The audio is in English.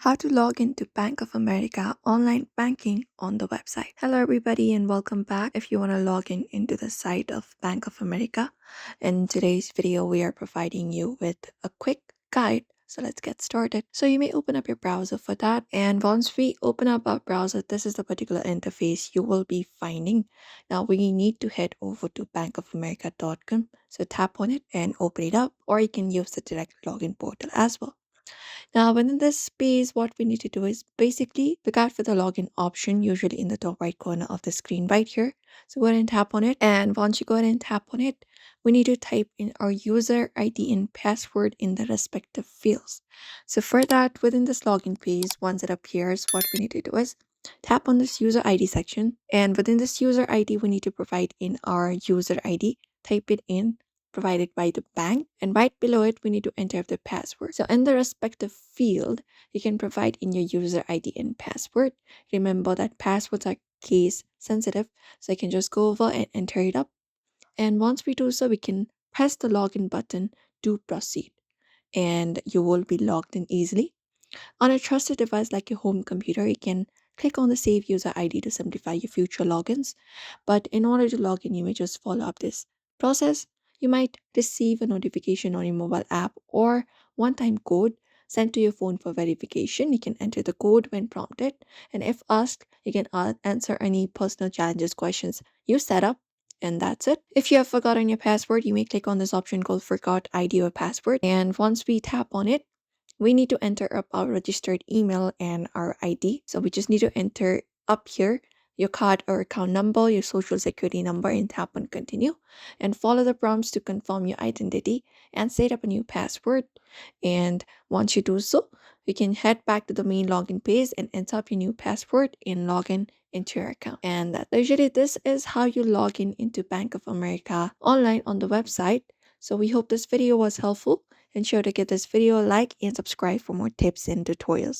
How to log into Bank of America online banking on the website. Hello, everybody, and welcome back. If you want to log in into the site of Bank of America, in today's video, we are providing you with a quick guide. So let's get started. So you may open up your browser for that. And once we open up our browser, this is the particular interface you will be finding. Now we need to head over to bankofamerica.com. So tap on it and open it up, or you can use the direct login portal as well. Now, within this space, what we need to do is basically look out for the login option, usually in the top right corner of the screen right here. So go ahead and tap on it. And once you go ahead and tap on it, we need to type in our user ID and password in the respective fields. So for that, within this login page, once it appears, what we need to do is tap on this user ID section. And within this user ID, we need to provide in our user ID, type it in provided by the bank, and right below it we need to enter the password. So in the respective field you can provide in your user ID and password. Remember that passwords are case sensitive, so I can just go over and enter it up, and once we do so we can press the login button to proceed, and you will be logged in easily. On a trusted device like your home computer, you can click on the Save User ID to simplify your future logins. But in order to log in, you may just follow up this process. You might receive a notification on your mobile app or one time code sent to your phone for verification. You can enter the code when prompted, and if asked, you can answer any personal challenges questions you set up. And that's it. If you have forgotten your password, you may click on this option called Forgot ID or Password. And once we tap on it, we need to enter up our registered email and our ID. So we just need to enter up here your card or account number, your social security number, and tap on continue. And follow the prompts to confirm your identity and set up a new password. And once you do so, you can head back to the main login page and enter up your new password and log in into your account. And that usually this is how you log in into Bank of America online on the website. So we hope this video was helpful, and sure to give this video a like and subscribe for more tips and tutorials.